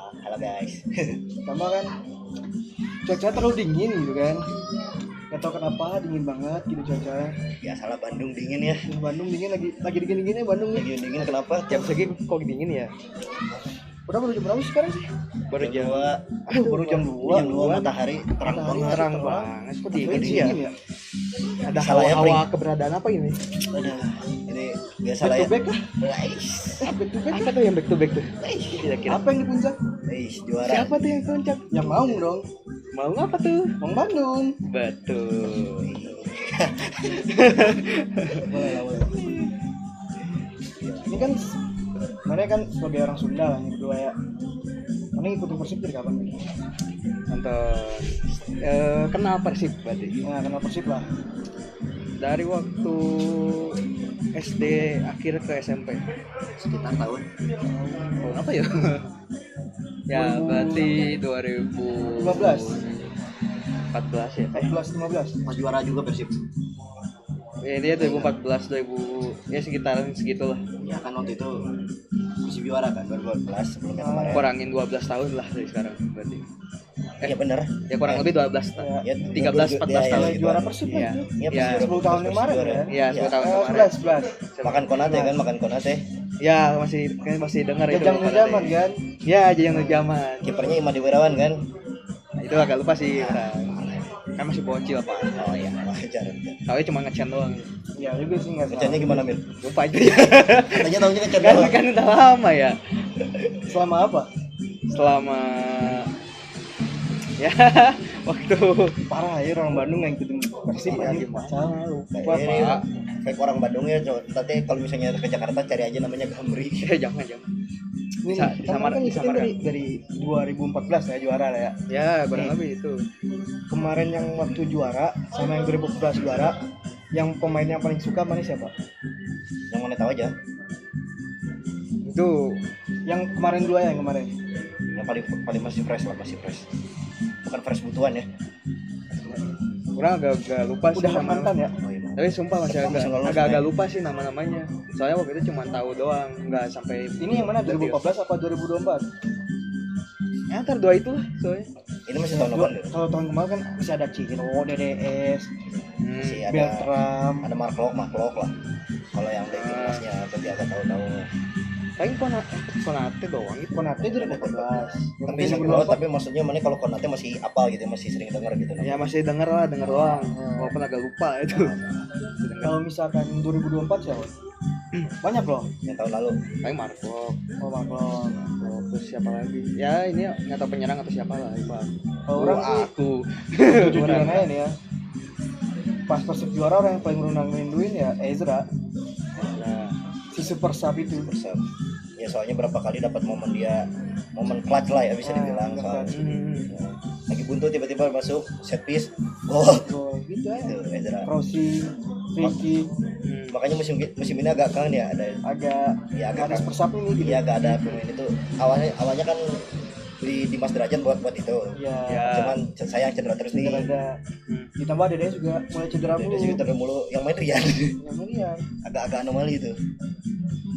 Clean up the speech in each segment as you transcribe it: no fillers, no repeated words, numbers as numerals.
halo guys. Tambah kan cuaca terlalu dingin gitu kan. Gak tau kenapa dingin banget gitu cuaca. Biasalah Bandung dingin ya. Di Bandung dingin lagi dingin-dinginnya Bandung nih. Lagi dingin kenapa? Jam segini kok dingin ya? Udah baru jam berapa sih sekarang sih? Baru jam Baru jam 2. Jam 2 matahari terang banget. terang banget. Kok dingin sih ya? Ada Salah ya, hawa keberadaan apa ini? Aduh, ini biasa Back lah to ya. back kah? Guys, Back to back Apa kah? tuh yang back to back tuh? Kira-kira. Apa yang di puncak? guys juara. Siapa tuh yang puncak? Yang mau dong. Mau apa tuh? Bang Bandung. Betul. Boleh lah, boleh. Ini kan mana kan sebagai orang Sunda lah yang berdua ya. Mana ikutin Persib dari kapan nih? Nonton. Kenal Persib berarti? Nah, kenal Persib lah. Dari waktu SD akhir ke SMP. Sekitar tahun Oh, apa ya? Ya berarti 15. 14 ya. 14 15. pas juara juga Persib. Ya dia 2014 ya sekitaran segitulah. Ya kan waktu itu Persib juara kan 2012 sebelumnya kemarin. Kurangin 12 tahun lah dari sekarang berarti. Iya bener. Ya kurang lebih 12 tahun. Ya, Ya, 13 14 tahun. gitu. juara Persib Iya. lah itu. Iya, Ya, Persib 10 tahun Persib kemarin juara. kan? Iya, 10 tahun kemarin. 11 Makan konate kan, makan konate. Ya, masih dengar itu. Jajang zaman kan. Ya, Jajang Nurjaman. Kipernya Imadi Wirawan kan. Nah, itu agak lupa sih orang. Kan masih bocil apa. Oh iya, wajar. Tahu cuma ngecen doang. Iya juga sih enggak Bacanya gimana, Mil? Lupa aja ya. Katanya tahunya kan kan, kan udah lama ya. Selama apa? Selama ya waktu Parah ya orang Bandung yang ikutin Persib Ya, aja. gimana? Salah lupa. ini Pak. kayak orang Bandung ya, nanti kalau misalnya ke Jakarta cari aja namanya Gamri. jangan. Ini Sa- kan disamar- kan ngikutin disamarkan. dari 2014 ya juara lah ya. Ya, kurang lebih itu. Kemarin yang waktu juara sama yang 2014 juara, yang pemain yang paling suka mana siapa? Yang mana tahu aja. Itu Yang kemarin dua ya, yang kemarin. Yang paling paling masih fresh lah, masih fresh. Bukan fresh butuhan ya. kurang agak lupa sih Udah nama. mantan ya. Oh iya. Tapi sumpah masih Tapi masih lolos, agak Nay. lupa sih nama-namanya. Soalnya waktu itu cuma tahu doang, nggak sampai Ini yang mana 2014 apa 2024? ya antar dua itu lah soalnya. Ini masih tahun depan deh. Kalau tahun kemarin kan masih ada Ciro, DDS, Masih ada Beltram. ada Marklok lah. Kalau yang dari timnasnya berarti agak tahu-tahu. Paling Konate doang itu. Konate 2014. Tapi tapi maksudnya mana kalau Konate masih apal gitu, masih sering dengar gitu. Ya masih denger doang. Walaupun agak lupa itu. Kalau misalkan 2024 siapa? Banyak loh. Yang tahun lalu. Paling Marco. Oh, Marlon. Terus siapa lagi? Ya ini nggak tahu penyerang atau siapa lah lupa. Kalau orang sih aku. jujuran aja nih ya. Pas Persib juara orang yang paling nrinduin ya Ezra. Nah, Si super sub itu. Persib. Ya soalnya berapa kali dapat momen clutch lah ya bisa dibilang soalnya. Ya. Lagi buntu tiba-tiba masuk set piece gol Gol gitu ya. gitu Ezra. Crossing, free kick, Makanya musim ini agak kangen ya ada agak ada super sub ini gitu. ya agak ada pemain itu awalnya kan beli di Mas Derajat buat itu. Ya. Ya. Cuman sayang cedera terus nih. Ada. Ditambah Dede juga mulai cedera Dia mulu. sih cedera mulu yang main Rian. Yang ini ya. Agak anomali itu.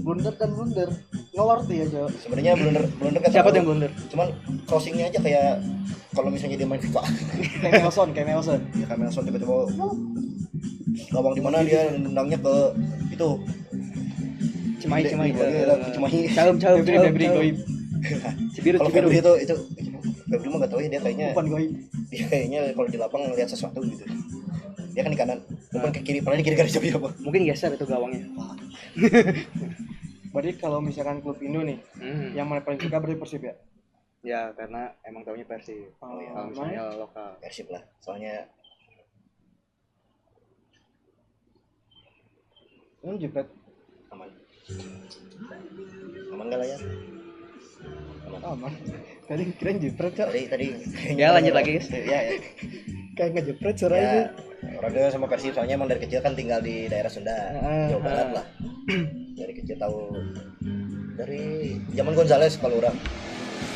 Blunder kan blunder. Ngelor tuh ya, Jo. Sebenarnya blunder kan siapa tuh terlalu- yang blunder? Cuman crossingnya aja kayak kalau misalnya dia main FIFA. Kayak Nelson. Ya kan Nelson tiba-tiba gawang di mana dia nendangnya ke itu Cimahi. Cimahi. Calum. Febri Goib. Cibiru. Kalau Febri itu Febri mah gak tahu ya dia kayaknya Bukan Goib. dia kayaknya kalau di lapang ngelihat sesuatu gitu. Dia kan di kanan, bukan ke kiri, padahal di kiri gak ada siapa. Mungkin geser itu gawangnya. Berarti kalau misalkan klub Indo nih, yang mana paling suka berarti Persib ya? Ya karena emang tahunya Persib. Oh, iya. Kalau misalnya lokal. Persib lah, soalnya Ini jepret. aman. Aman gak lah ya? Aman. Tadi kirain jepret, Cok. Tadi Ya lanjut lagi guys. Ya. Kayak ngejepret Ya, suaranya. orang Jawa sama Persib soalnya emang dari kecil kan tinggal di daerah Sunda, Jawa Barat lah. Dari kecil tahu dari zaman Gonzales kalau orang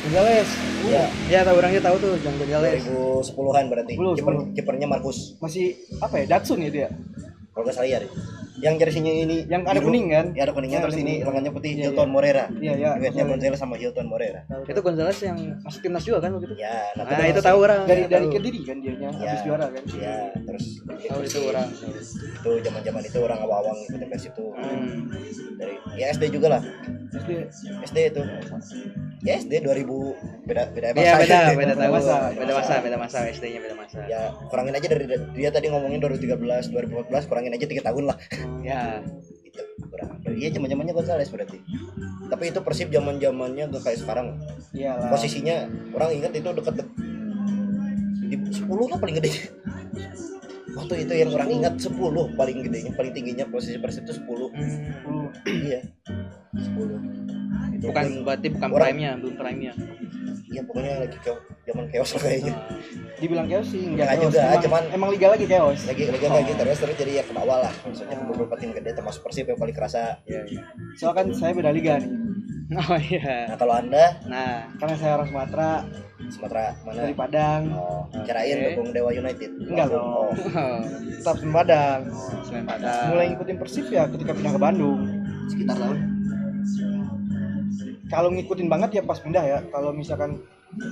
Gonzales. ya Ya tahu orangnya tahu tuh Jang Gonzales. 2010-an berarti 10. kipernya Markus Masih apa ya? Datsun ya dia. kalau nggak salah ya yang jersinya ini yang ada biru. kuning kan? Ya ada kuningnya, terus ini lengannya putih, Iya, Hilton Moreira. Iya. Duetnya Gonzalez sama Hilton Moreira. Itu Gonzales yang masuk timnas juga kan begitu. Ya, Nah, itu tahu orang. Dari tahu. Kediri kan dianya Ya. habis juara kan. Ya, terus Tahu itu orang. itu zaman-zaman itu orang awang ngikutin Persib tuh. Dari ya SD juga lah. SD itu. Ya SD 2000 beda Iya, beda Beda tahun. Beda masa SD-nya beda masa. Ya, kurangin aja dari dia tadi ngomongin 2013, 2014, kurangin aja 3 tahun lah. Ya. Itu kurang. Iya, zaman-zamannya Gonzalez berarti. Tapi itu Persib zaman-zamannya gak kayak sekarang. Iyalah. Posisinya orang ingat itu deket di 10 lah paling gede. Waktu itu yang orang ingat 10 paling gedenya, paling tingginya posisi Persib itu 10. Iya. 10. Itu Bukan pun berarti bukan orang- prime-nya, belum prime-nya. Iya, pokoknya lagi zaman chaos lah kayaknya. Dibilang chaos sih Enggak enggak chaos. juga, Emang, cuman- emang liga lagi chaos. Lagi lagi terus jadi ya ke bawah lah. Maksudnya beberapa tim gede termasuk Persib yang paling kerasa. Iya. Soalnya kan saya beda liga nih. Oh iya. Nah, kalau Anda Nah, Karena saya orang Sumatera Sumatera mana? dari Padang. Oh, kirain Oke. dukung Dewa United. Enggak Oh, dong. Tetap di Padang. selain Padang. Mulai ngikutin Persib ya ketika pindah ke Bandung. sekitar tahun. Kalau ngikutin banget ya pas pindah ya. Kalau misalkan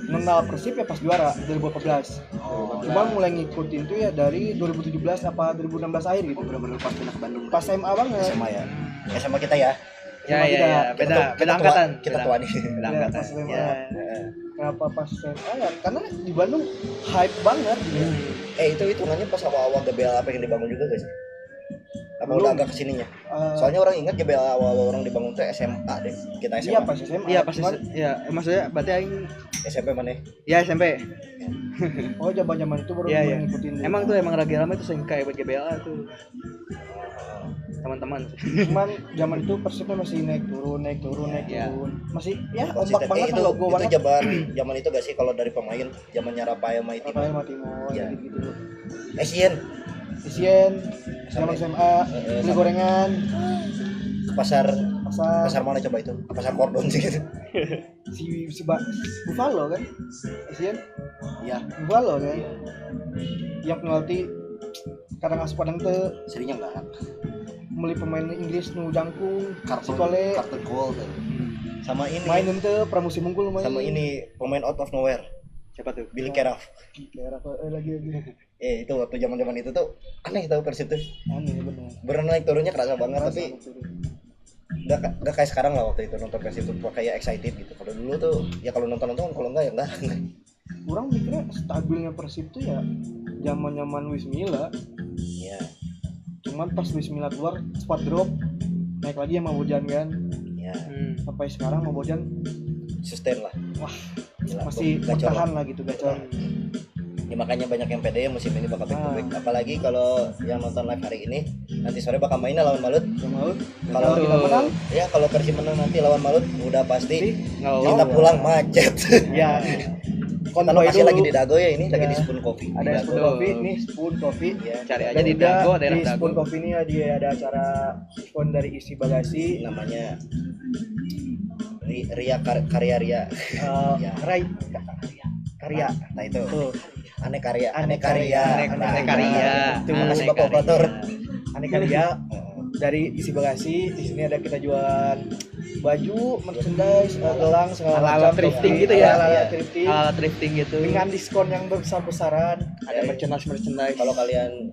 mengenal Persib ya pas juara 2014. Cuma mulai ngikutin tuh ya dari 2017 apa 2016 akhir gitu. Bener-bener pas pindah ke Bandung. Pas SMA banget. SMA ya. SMA kita ya. Ya, Kita- ya, Kita beda tua- beda angkatan. Kita tua nih. Beda Ya, angkatan. pas SMA. Ya. Kenapa pas SMA ya? Karena di Bandung hype banget gitu. Itu hitungannya pas awal-awal GBL apa yang dibangun juga guys? Apa Belum. udah agak kesininya? Soalnya orang ingat GBL awal-awal orang dibangun tuh SMA deh. Kita SMA. Iya pas SMA. Iya pas Cuman, ya maksudnya berarti aing SMP mana? ya SMP. oh zaman itu baru Iya, mulai iya. ngikutin. Emang tuh emang ragi lama itu sering kayak buat GBLA tuh. Teman-teman. Cuman zaman itu Persibnya masih naik turun. Iya. Masih ya Konsisten. ombak banget itu, logo banget. zaman itu gak sih kalau dari pemain zamannya Rafael Maiti. Apa ya Timur Iya. gitu. Asian Isien, zaman SMA, beli sama. gorengan, ke pasar pasar mana coba itu? Pasar Kordon sih gitu. Buffalo kan? Isien, Iya, Buffalo kan? Yang penalti kadang asup kadang teu serinya enggak. beli pemain Inggris nu jangkung, Kartun Sikole, Gold. Sama ini. mainin teu pramusim unggul main. Sama ini pemain out of nowhere. Siapa tuh? Billy Keraf. Kayak apa lagi. Itu waktu zaman-zaman itu tuh aneh tahu Persib tuh. Aneh bener. Berenang naik turunnya kerasa banget Kerasa tapi betul. nggak kayak sekarang lah waktu itu nonton Persib tuh kayak excited gitu. Kalau dulu tuh ya kalau nonton kalau enggak ya enggak. Kurang mikirnya stabilnya Persib tuh ya zaman-zaman Luis Milla. Iya. Cuman pas Luis Milla keluar spot drop naik lagi sama Bojan kan. Iya. Sampai sekarang sama Bojan Sustain lah. wah Gila, masih gacor bertahan lah. lah gitu gacor. Ya, makanya banyak yang pede ya musim ini bakal back to back. Ah. Apalagi kalau yang nonton live hari ini nanti sore bakal mainnya lawan Malut. Yang mau Kalau kita menang Ya kalau Persib menang nanti lawan Malut udah pasti Ngelola. kita pulang macet. ya Kita lokasi lagi di Dago ya ini lagi di Spoon Coffee. ada Di Spoon Dago. Coffee nih Spoon Coffee Ya, Cari aja dan di juga Dago, daerah di Dago. Spoon Coffee ini ada acara spon dari isi bagasi namanya Karya Ria. Ya. Rai karya Nah itu tuh aneh karya. Aneh karya. Aneh karya. Terima kasih Aneh Bapak karya. Operator. aneh karya dari isi bagasi. Di sini ada kita jualan baju, merchandise, gelang segala Ala-ala macam. thrifting gitu ya. Ala-ala Iya. thrifting Ala thrifting gitu. dengan diskon yang besar-besaran. Ada merchandise. Kalau kalian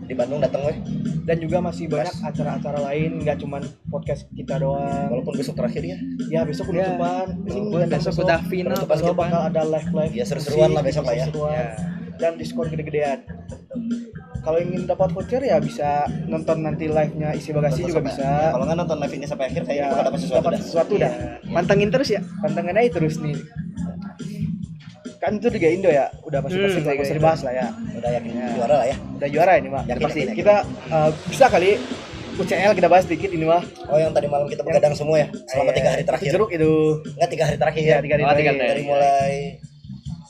di Bandung datang weh. Dan juga masih banyak acara-acara lain, nggak cuman podcast kita doang. Walaupun besok terakhir ya. Ya besok penutupan. Walaupun besok udah final Penutupan Besok kita. bakal ada live Ya, seru-seruan lah besok lah ya. Ya. Dan diskon gede-gedean. Kalau ingin dapat voucher ya bisa nonton nanti live-nya isi bagasi juga Sampai- bisa. Kalau nggak nonton live ini sampai akhir kayaknya Ya, bakal dapat sesuatu dah. sesuatu dah. Pantengin terus ya. Pantengin aja terus nih. Kan itu Liga Indo ya, udah pasti pasti Liga nggak usah Indo. dibahas lah ya. Udah yakin Ya. juara lah ya. Udah juara ini mah. Yakin, Pasti yakin. kita bisa kali UCL kita bahas dikit ini mah. Oh yang tadi malam kita begadang semua ya selama 3 hari terakhir. Jeruk itu. Enggak 3 hari terakhir Iya, ya. 3 hari Oh, 3 terakhir. hari Dari mulai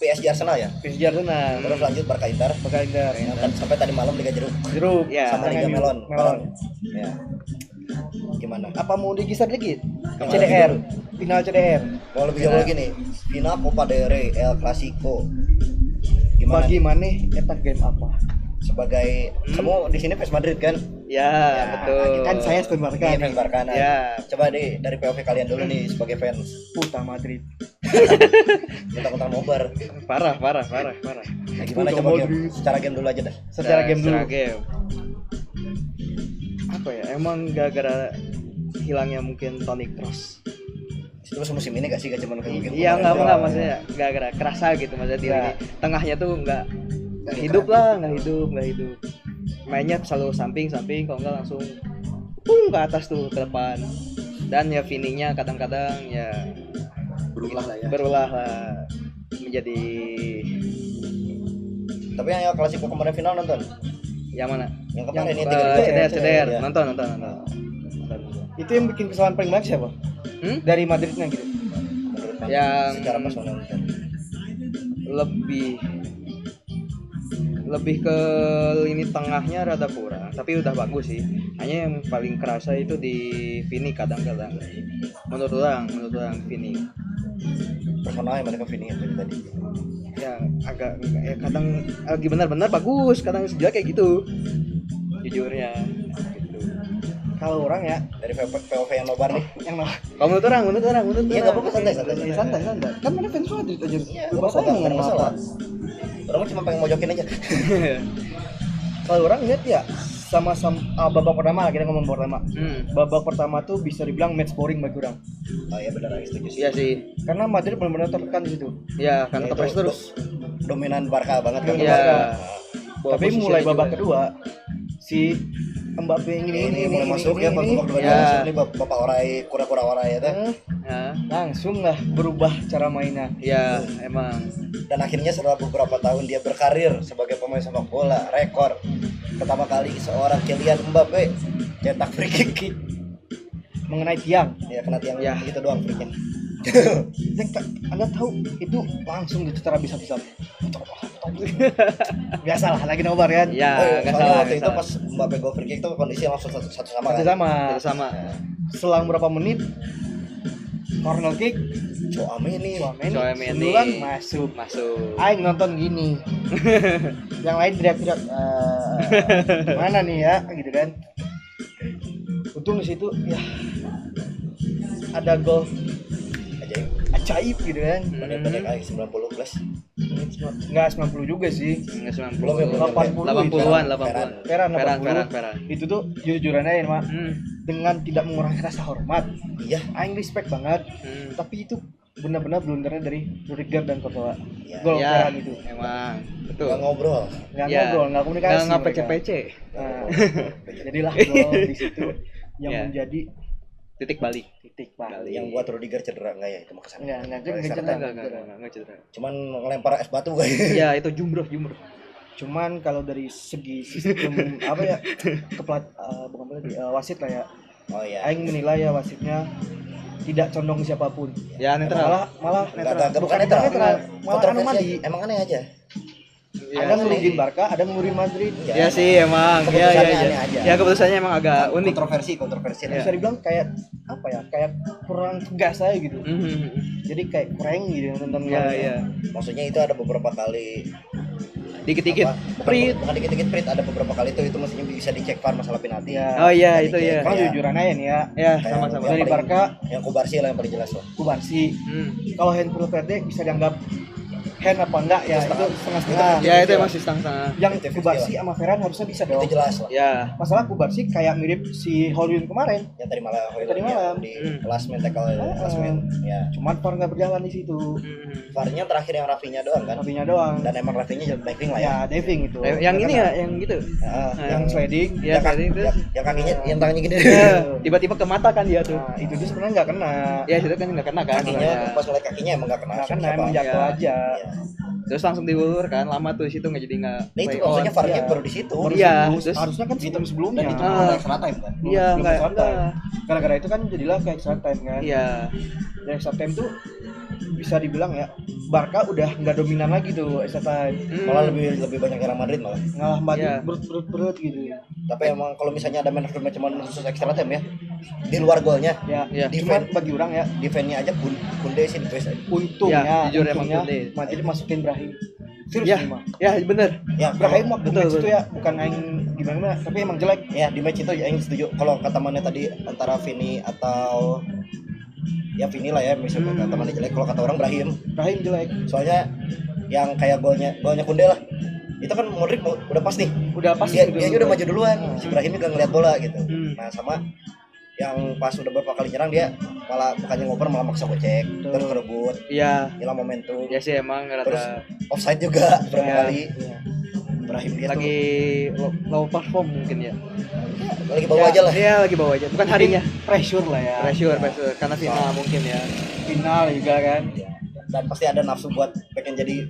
PSG Arsenal ya. PSG Arsenal. Terus lanjut Barca Inter. Bakal Inter. Sampai tadi malam Liga Jeruk Jeruk. Ya, sama Liga MU. Melon. Melon. Ya. Gimana? Apa mau digisar dikit? Gimana? CDR. Final CDR. Mau lebih jauh lagi nih. Final Copa del Rey El Clasico. Gimana? Bagi maneh eta game apa? sebagai kamu di sini fans Madrid kan? Ya, betul. Kan saya fans Barca Iya nih. fans Barca. Nah, Ya. coba dari POV kalian dulu nih sebagai fans. Puta Madrid. Mentang-mentang nobar. Parah. Nah, gimana Udah coba mau game? Secara game dulu aja dah. Secara game dulu. Secara game. Apa ya? Emang gara-gara hilangnya mungkin Toni Kroos. Itu musim ini gak sih gak cuma kayak Iya kemarin enggak doang. maksudnya gara-gara kerasa gitu maksudnya dia Ya. ini tengahnya tuh enggak hidup lah, enggak hidup. Mainnya selalu samping kalau enggak langsung ke atas tuh ke depan. Dan ya finishnya kadang-kadang ya Berulah lah ya. berulah lah menjadi Tapi yang klasiko kemarin final nonton? yang mana? Yang kemarin ini Ceder. Iya. Nonton. Itu yang bikin kesalahan paling banyak siapa? Dari Madridnya gitu. Menurut Mas, Yang secara pas nonton. lebih ke lini tengahnya rada kurang, tapi udah bagus sih. Hanya yang paling kerasa itu di Vini kadang-kadang. Menurut orang Vini. Personalnya mereka Vini yang tadi. Ya agak ya kadang lagi benar-benar bagus, kadang juga kayak gitu. Jujurnya gitu. Kalau orang ya Dari POV yang nobar nih. yang nah, Kalau menurut orang. Iya enggak apa-apa santai. santai. Kan mana fans Madrid aja. Iya, Lupa enggak saya apa-apa, ngomong enggak masalah. apa. Orang cuma pengen mojokin aja. Kalau orang lihat ya sama-sama babak pertama lah, kita ngomong babak pertama. Babak pertama tuh bisa dibilang match boring bagi orang. Oh iya benar, setuju sih. Iya sih. Karena Madrid benar-benar tertekan di situ. Ya karena Ya, kepres itu terus. Dominan Barca banget kan. Iya. Barca. Bawa Tapi posisinya mulai juga. babak kedua si Mbappe Ini mulai masuk ya babak kedua Ya. masuk nih bapak orai kura-kura orai ya teh. Ya, langsung lah berubah cara mainnya. ya emang. Dan akhirnya setelah beberapa tahun dia berkarir sebagai pemain sepak bola, rekor pertama kali seorang Kylian Mbappe cetak free kick. Mengenai tiang, Ya kena tiang Ya. gitu doang free kick. Anda tahu itu langsung secara bisa-bisa. Biasalah lagi nobar kan. Ya, Oh iya, nggak soalnya salah. waktu nggak itu salah. pas Mbappe go free kick itu kondisi langsung satu sama Satu kan. sama. Sama. Selang berapa menit corner kick, Chouameni. Chouameni. sundulan masuk. Masuk. Aing nonton gini. Yang lain teriak-teriak mana nih ya gitu kan. Untung di situ ya ada gol Ajaib. ajaib gitu kan. Banyak kali 90 plus. Enggak 90 juga sih. Enggak 90. Belum ya, belum. 80-an, 80-an. Peran 80. Peran. Itu tuh jujur-jujuran aja Mak. Hmm. Dengan tidak mengurangi rasa hormat. Iya. Aing respect banget. Tapi itu benar-benar blundernya dari Rudiger dan Courtois. Iya. Gol Ya, peran itu. emang. Betul. Nggak ngobrol. Nggak Ya. ngobrol, nggak komunikasi. Nggak mereka. PC-PC. Nah, jadilah gol di situ yang Ya. menjadi Titik balik. titik balik. Yang buat Rudiger cedera enggak ya itu mah kesana. Enggak Kalau cedera. Serta. Enggak cedera. Cuman ngelempar es batu kayak. Iya, itu jumroh. Cuman kalau dari segi sistem apa ya bukan wasit lah ya. Oh iya. Aing menilai ya wasitnya tidak condong ke siapapun. Ya, netral. Malah Enggak, bukan netral, netral. malah Kontroversi. anomali. Emang aneh aja. Ada ngelurin Barca, ada ngelurin Madrid. Ya sih emang. Ya. Keputusannya aneh aja. Ya keputusannya emang agak unik. Kontroversi. Ya. Bisa dibilang kayak apa ya? Kayak kurang tegas aja gitu. Mhm. Jadi kayak kurang gitu nonton Ya, kemarin. ya. Maksudnya itu ada beberapa kali Dikit-dikit apa, prit. bukan dikit-dikit prit, ada beberapa kali itu mestinya bisa dicek VAR masalah penalti. Ya. Oh iya, Bisa itu dicek, ya. Kalau ya. jujuran aja nih ya, Ya, Kayak sama-sama. yang dari paling- Barca yang Kubarsi lah yang paling jelas loh. Kubarsi. Hmm. Kalau hand Valverde bisa dianggap hand apa enggak ya? Itu setengah-setengah. Ya, itu emang sih setengah. Yang 50-50 Kubarsi sama Ferran harusnya bisa dong. Itu jelas lah. Ya. Masalah Kubarsi kayak mirip si Hollywood kemarin. Yang tadi malam Tadi malam. di Hmm. last man tackle last man. Ya. Cuman VAR nggak berjalan di situ. Mhm. VAR-nya terakhir yang Rafinya doang kan. Kakinya doang. Dan emang Rafinya jadi diving lah ya. Ya diving itu. Yang ini ya, yang gitu. Nah, Yang sliding. Ya, yang, sliding terus. yang kakinya yang tangannya gini. Ya, tiba-tiba ke mata kan dia tuh. Nah, itu dia sebenarnya nggak kena. Ya, situ kan nggak kena kan. Kakinya sebenarnya. pas ngeliat kakinya emang gak kena. Nggak kena, siapa. emang jatuh Ya. aja. Iya. Terus langsung diulur kan, lama tuh di situ nggak jadi nggak. Nah itu play on. maksudnya VAR-nya Iya. baru di situ. Baru Iya, sembuh. terus- Harusnya kan sistem sebelumnya. Dan itu Ah. udah extra time kan. Iya, Belum nggak extra time. ada. Gara-gara itu kan jadilah kayak extra time kan. Iya. Dan extra time tuh bisa dibilang ya Barca udah nggak dominan lagi tuh extra time. Malah lebih banyak Real Madrid malah. Ngalah Madrid Iya. berut gitu. Tapi emang kalau misalnya ada man of the match cuma khusus extra time ya. Di luar golnya, Ya, Iya. cuman bagi orang ya defense-nya aja Kunde sih the best aja. untungnya, Ya, jujur emang untungnya Kunde. Madrid masukin Brahim. Serius Ya, nih mah. ya bener. Ya Brahim mah Betul, match betul. itu ya bukan aing gimana tapi emang jelek. ya di match itu yang setuju. Kalau kata mana tadi antara Vini atau ya Vini lah ya, misalnya kata mana jelek. Kalau kata orang Brahim, Brahim jelek. soalnya yang kayak golnya Kunde lah. Itu kan Modric udah pas nih. Udah pas Dia gitu udah maju duluan. Ah. Si Brahim juga ngeliat bola gitu. Hmm. Nah, sama yang pas udah beberapa kali nyerang dia malah bukannya ngoper malah maksa gocek, terus kerebut, Iya. hilang momentum. Ya sih emang Terus rada offside juga beberapa Ya. kali. Iya. Brahim dia lagi low perform mungkin ya. tuh lagi bawa aja lah. Iya, lagi bawa aja. Bukan harinya. Pressure lah ya. Pressure karena final mungkin ya. Final juga kan. Dan pasti ada nafsu buat pengen jadi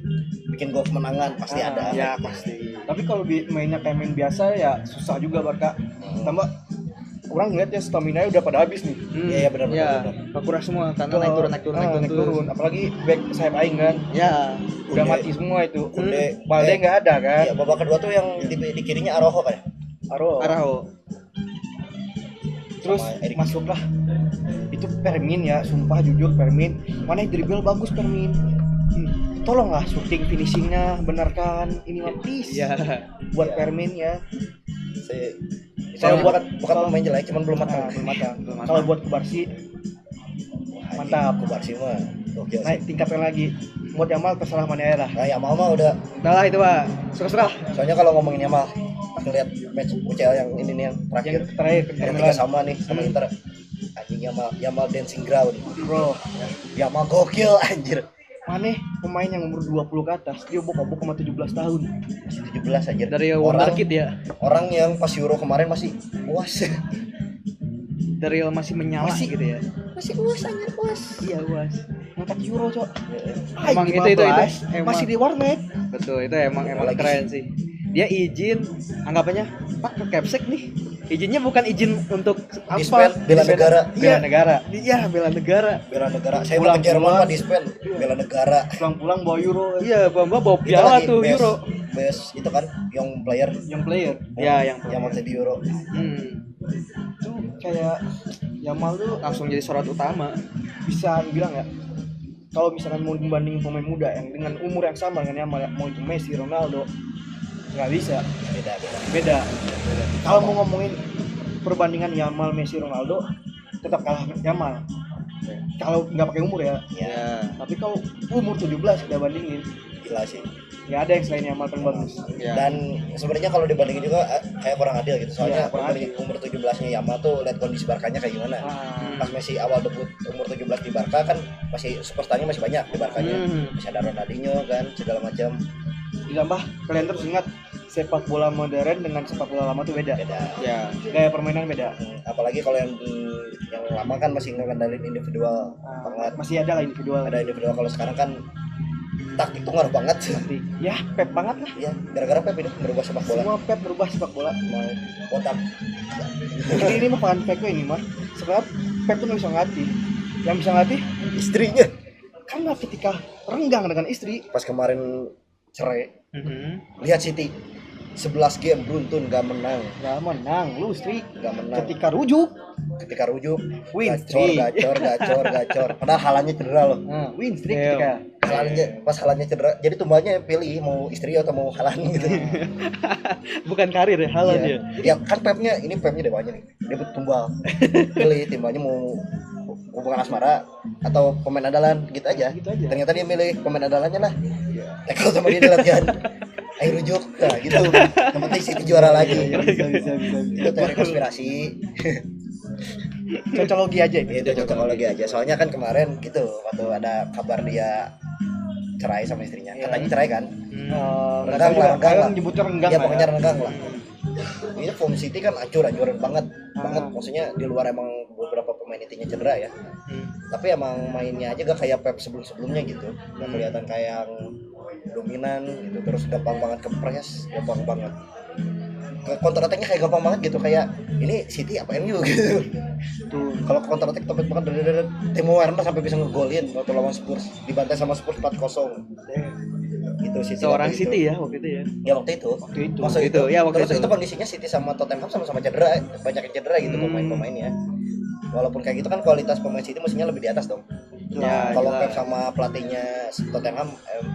bikin gol kemenangan, pasti Ah, ada. Ya pasti. Tapi kalau mainnya kayak main biasa ya susah juga Barca. Tambah orang ngeliat ya stamina udah pada habis nih. Iya, iya, benar, Ya, benar. berkurang semua karena naik turun naik turun. Apalagi back sayap aing kan. Ya. Udah Kunde. mati semua itu. Kunde. Balde nggak ada kan. Iya, babak kedua tuh yang di kirinya Araujo kan ya? Araujo. Terus Sama Eric. masuklah itu Fermin ya, sumpah jujur Fermin. Mana dribble bagus Fermin. Tolonglah shooting finishingnya benarkan ini mah please. Iya. Buat Fermin ya. Saya Kalau bukan pemain jelek, cuman belum matang. Belum matang. Belum matang. Kalau buat Kubarsi mantap. Aku Barsi mah. Gokil sih. naik tingkatkan lagi. Buat Yamal terserah mana ya lah. Nah, Yamal mah udah. Udah lah itu, Pak. Suka-suka. Soalnya kalau ngomongin Yamal, pas ngeliat match UCL yang ini nih yang terakhir, Yang terakhir ke yang Milan. 3 sama nih sama Inter. Anjing Yamal dancing ground. Bro, Yamal gokil anjir. Maneh pemain yang umur 20 ke atas, dia bokap sama 17 tahun. Masih 17 anjir. Dari orang, Wonderkid ya. orang yang pas Euro kemarin masih puas. Dari masih menyala Masih- gitu ya. Masih puas anjir, puas. Iya, Bos. Ngangkat Euro, Cok. Emang Hai, itu. 15, Emang. masih di warnet. Betul, itu emang Apalagi keren sih. Dia izin anggapannya, Pak ke Capsek nih. Izinnya bukan izin untuk apa? Dispen, bela negara. Bela negara. Iya, bela negara. Bela negara. Saya mau ke Jerman mah dispen bela negara. Pulang-pulang bawa Euro Iya, Bamba bawa Itu piala lagi tuh best- Euro. Best itu kan yang player yang player. Ya, yang yang mau di Euro. Itu kayak Yamal tuh langsung jadi sorot utama. bisa bilang ya. Kalau misalkan mau membandingin pemain muda yang dengan umur yang sama dengan Yamal, mau itu Messi, Ronaldo, nggak bisa. Beda. Kalau mau ngomongin perbandingan Yamal, Messi, Ronaldo, tetap kalah Yamal. Kalau nggak pakai umur ya. Ya, Tapi kalau umur 17 kita bandingin, gila sih. nggak ada yang selain Yamal paling bagus. Ya. Dan sebenarnya kalau dibandingin juga kayak kurang adil gitu. Soalnya Iya, kurang adil. umur 17-nya Yamal tuh lihat kondisi Barkanya kayak gimana. Ah, Pas Messi awal debut umur 17 di Barca kan masih superstarnya masih banyak di Barkanya. Masih ada Ronaldinho kan segala macam. ditambah kalian terus ingat sepak bola modern dengan sepak bola lama tuh beda. Beda. Ya. Gaya permainan beda. Apalagi kalau yang lama kan masih ngandalin individual banget. Masih ada lah individual. Ada individual, kalau sekarang kan taktik tuh ngaruh banget. Ya, Pep banget lah. Ya, gara-gara Pep ini berubah sepak bola. Semua Pep berubah sepak bola. Mau otak Ini mah fun fact ini mah. Sebab Pep tuh nggak bisa ngelatih. Yang bisa ngelatih istrinya. karena ketika renggang dengan istri, Pas kemarin cerai, Mhm. lihat City 11 game beruntun gak menang, nggak menang, lu istri. gak menang. Ketika rujuk, Ketika rujuk, Win gacor, streak. gacor. Padahal halannya cedera loh. nah, win streak Iya. ketika. Pas halannya cedera, jadi tumbanya pilih mau istri atau mau halan gitu. Bukan karir ya, halal Iya. dia. Ya kan Pepnya dewanya nih, dia tumbal. Pilih timbanya mau hubungan asmara atau pemain andalan gitu aja. Gitu aja. Ternyata dia milih pemain andalannya lah. Tackle sama dia di latihan. Ayo rujuk, nah gitu. Yang penting City juara lagi. Bisa. Itu teori konspirasi. Cocologi aja itu. Itu cocok lagi aja. Soalnya kan kemarin gitu waktu ada kabar dia cerai sama istrinya. Katanya cerai kan? Renggang lah, renggang lah. Nyebutnya renggang Ya lah pokoknya ya. renggang lah. Ini form City kan hancuran banget. Maksudnya di luar emang beberapa pemain intinya cedera ya. Tapi emang mainnya aja gak kayak Pep sebelum-sebelumnya gitu. Gak kelihatan kayak yang dominan gitu, terus gampang banget ke press, gampang banget. Counter attack-nya kayak gampang banget gitu, kayak ini City apa MU gitu. Tuh. Kalau counter attack tepet banget, Timo Werner sampai bisa ngegolin waktu lawan Spurs, dibantai sama Spurs 4-0. Gitu sih. Seorang waktu City ya waktu itu ya. Ya waktu itu. Maksud Itu, ya, waktu terus itu. itu kondisinya City sama Tottenham sama-sama cedera, banyak yang cedera gitu pemain-pemainnya. Walaupun kayak gitu kan kualitas pemain City mestinya lebih di atas dong. Ya, Kalau jelas. Pep sama pelatihnya Tottenham,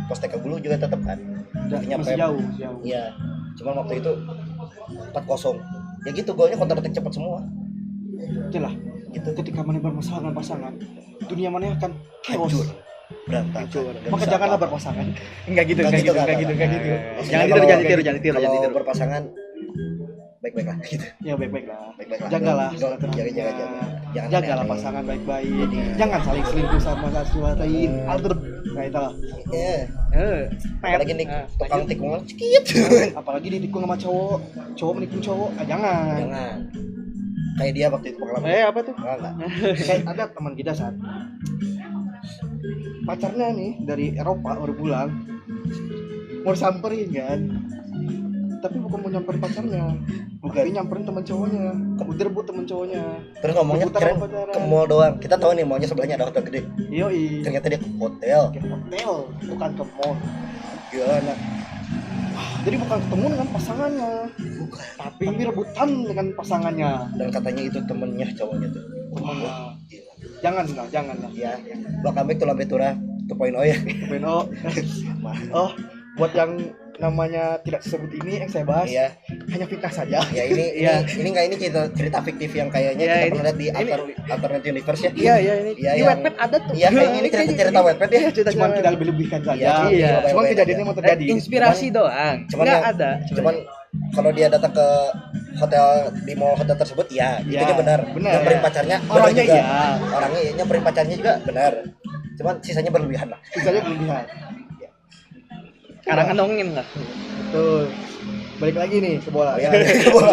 Postecoglou juga tetap kan. Pelatihnya masih Pep. jauh, masih jauh. Iya. Cuman waktu itu 4-0. Ya gitu, golnya counter attack cepat semua. Itulah Gitu. ketika mana bermasalah dengan pasangan, dunia mana akan chaos. Hancur. Berantakan. Hancur. Nggak Maka bisa janganlah apa-apa. berpasangan. Enggak gitu, Nggak enggak gitu, gitu, enggak nggak, gitu, nggak, enggak gitu. Maksudnya Jangan kalau- tidur, jangan tidur, jangan tidur, jangan Kalau tidur. berpasangan baik-baik lah gitu. Ya baik-baik lah. Baik-baik lah. Jagalah Jaga, silaturahminya. Jangan Jagalah aneh-aneh. pasangan baik-baik. Jadi- Jangan saling selingkuh sama satu lain. Alter. Nah itulah. Iya. Apalagi nih tukang tikungan sedikit. Apalagi ditikung sama cowok, cowok menikung cowok. Jangan. Jangan. Kayak dia waktu itu pengalaman. Apa tuh? Enggak. Kayak ada teman kita saat pacarnya nih dari Eropa baru pulang, mau samperin kan, tapi bukan mau nyamperin pacarnya, tapi nyamperin teman cowoknya, udah rebut teman cowoknya. Terus ngomongnya Rebutan keren sama pacaran. ke mall doang. Kita tahu nih mallnya sebelahnya ada hotel gede. Yoi, Ternyata dia ke hotel. ke hotel bukan ke mall. Gimana? Jadi bukan ketemu dengan pasangannya, Bukan. tapi rebutan dengan pasangannya. Dan katanya itu temennya cowoknya tuh. Wah, Gila. jangan lah. Ya, welcome back to Lambetura 2.0 ya. Beno, oh, buat yang namanya tidak disebut ini yang saya bahas Iya. hanya fitnah saja. Ya ini Iya. ini enggak ini cerita fiktif yang kayaknya Iya, kita ini- pernah lihat di alternate universe ya. Iya, ini Iya, di yang- Wattpad ada tuh. Iya, kayaknya ini cerita Wattpad ya. Cuman tidak lebih-lebihkan saja. Iya, iya. Cuman Baik-baik kejadiannya aja. mau terjadi. Inspirasi doang. Cuman Enggak yang- ada. Cuman kalau dia datang ke hotel di mall hotel tersebut ya, Iya, itu benar. benar. Nyamperin pacarnya benar Orangnya juga. iya. Orangnya iya, nyamperin pacarnya juga benar. Cuman sisanya berlebihan lah. Sisanya berlebihan. Karangan dongin lah. Betul. Balik lagi nih ke bola. Oh, iya.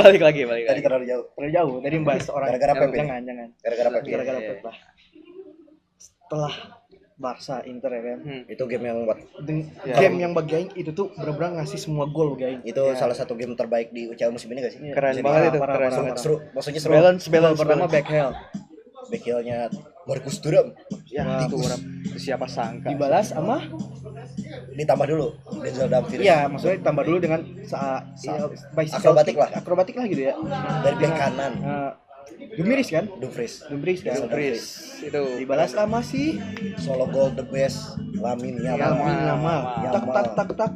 balik lagi, balik Tadi lagi. terlalu jauh. Terlalu jauh. Tadi membahas orang. Gara-gara Pep ya? Jangan. Gara-gara Pep ya. Gara-gara Iya, Pep lah. Setelah Barca Inter ya kan. Itu game yang buat Ya. Game yang bagi Aing itu tuh benar-benar ngasih semua gol bagi Aing. itu salah satu game terbaik di UCL musim ini gak sih? Iya. Keren Musim banget ini. itu, Parah, keren parah, banget. Seru, maksudnya seru. Balance Pertama Beckhel. Backheel-nya Marcus Thuram Ya, itu orang siapa sangka. Dibalas sama ditambah dulu Denzel Dumfries iya, maksudnya ditambah dulu dengan bicycle Akrobatik kick, lah. akrobatik lah gitu ya. dari back kanan Dumfries kan? Dumfries Dumfries kan? Dumfries itu Dibalas sama si solo goal the best Lamine Yamal. Yamin Yamal. Tak tak tak tak.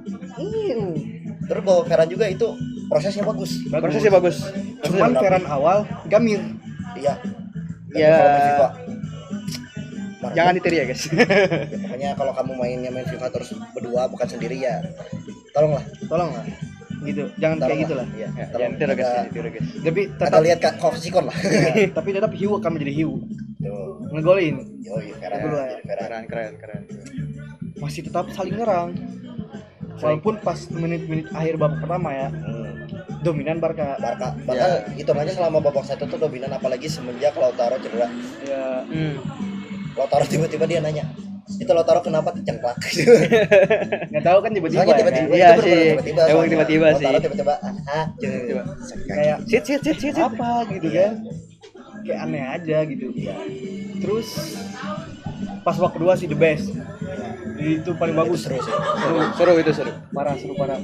Terus kalau Ferran juga itu prosesnya bagus. prosesnya bagus. Cuman Prosesnya Ferran awal Gamir. Iya. Dan Ya. kalau main FIFA, Jangan ditiru ya, guys. ya, pokoknya kalau kamu mainnya main FIFA terus berdua bukan sendiri ya. Tolonglah. Tolong lah. Gitu. Jangan kayak gitu lah. Iya. Ya, Tolong. jangan ditiru, guys, Ada- jangan ditiru, guys. Tapi Ada tetap lihat Kak Kovacic lah. tapi tetap hiu akan menjadi hiu. Tuh. Ngegolin. Yoi, Ferran. Betul, Jadi Ferran. Keren. Masih tetap saling nyerang. Walaupun pas menit-menit akhir babak pertama ya, dominan Barca. Barca. Bahkan hitungannya selama babak satu tuh dominan apalagi semenjak Lautaro cedera. Ya, Lautaro tiba-tiba dia nanya, itu Lautaro kenapa tercengklak? nggak tahu kan tiba-tiba. Soalnya ya, tiba-tiba, Iya itu bener-bener sih. tiba-tiba. Emang soalnya. tiba-tiba sih. Lautaro tiba-tiba, Tiba-tiba. kayak Sit. apa gitu kan? Kayak aneh aja gitu. Iya. Terus pas babak kedua sih the best. Itu paling bagus. Seru sih. Seru itu seru. Parah, seru parah.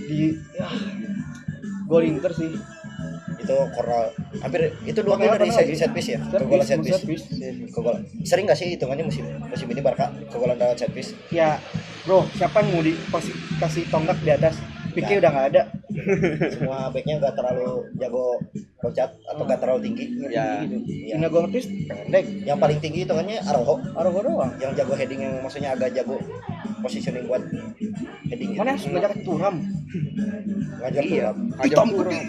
Di gol Inter sih. Itu kornal hampir itu dua gol Kornal dari lagi. set piece ya. Set Kegolan piece, set piece. Kegolan. Sering nggak sih hitungannya musim ini Barca kegolan dalam set piece? Ya, bro, siapa yang mau kasih tonggak di atas? Pique udah nggak ada. Semua backnya nggak terlalu jago loncat atau nggak terlalu tinggi. Ya. Gitu. Iya. Ina gue ngerti pendek. Yang paling tinggi hitungannya Araujo, Araujo doang. yang jago heading yang maksudnya agak jago positioning buat heading. Mana harus belajar turam? Ngajar Iya. tuh. Hitam putih.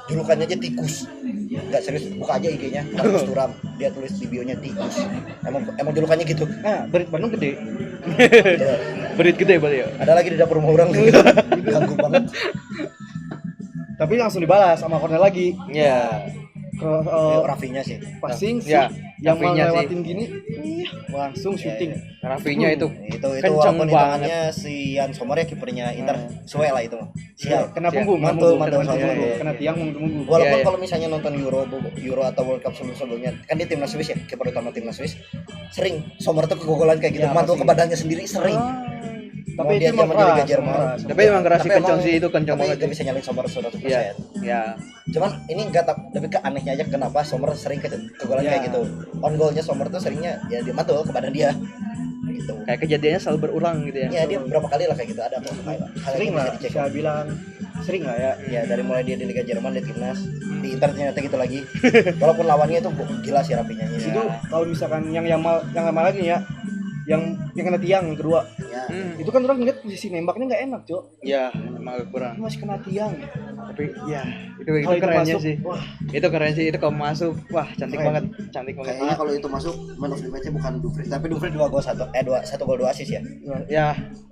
Julukannya aja tikus. Nggak serius, buka aja IG-nya Marcus Thuram. Dia tulis di bio-nya tikus. Emang julukannya gitu. Nah, berit Bandung gede. Gitu. Berit gede berarti ya. Ada lagi di dapur rumah orang gitu. Ganggu banget. Tapi langsung dibalas sama corner lagi. Ya. Ke Rafinya sih. passing sih Ya, yang mau Rafinya sih. lewatin gini, langsung syuting. Rafinya itu Itu kenceng walaupun banget. hitungannya si Yan Sommer ya kipernya Inter. Suwe lah itu mah. Sial. Kena Siap. punggung, Mantul, kena mantul, punggung, mantul. kena tiang munggu. Walaupun Iya, iya. kalau misalnya nonton Euro atau World Cup sebelumnya, kan dia timnas Swiss ya, kiper utama timnas Swiss. Sering Sommer tuh kegogolan kayak gitu, Ya, mantul pasti. ke badannya sendiri sering. Tapi dia itu emang zaman di Liga keras, Jerman. keras. Tapi emang keras sih, kencang sih itu, kencang tapi banget. nggak bisa nyalin Sommer 100%. Iya. Ya. Cuman ini enggak lebih ke anehnya aja kenapa Sommer sering kegolan Ya. kayak gitu. On goalnya Sommer tuh seringnya ya dia mantul ke badan dia. Gitu. Kayak kejadiannya selalu berulang gitu ya. Ya dia berapa kali lah kayak gitu ada kok. Hal Sering yang lah, bisa dicek. saya bilang sering lah ya. Ya dari mulai dia di Liga Jerman di timnas di Inter ternyata gitu lagi. Walaupun lawannya itu gila sih rapinya. Itu kalau misalkan yang lama lagi nih ya, yang kena tiang yang kedua, Ya. itu kan orang ngeliat posisi nembaknya nggak enak, Cok. Iya, emang agak kurang. Ini masih kena tiang. Tapi ya itu Kalau itu kerennya masuk, sih. wah, Itu keren sih, itu kalau masuk, wah cantik Keren. banget, cantik banget. Kayaknya kalau itu masuk man of the match-nya bukan Dumfries, tapi Dumfries 2 gol 1 gol 2 assist ya.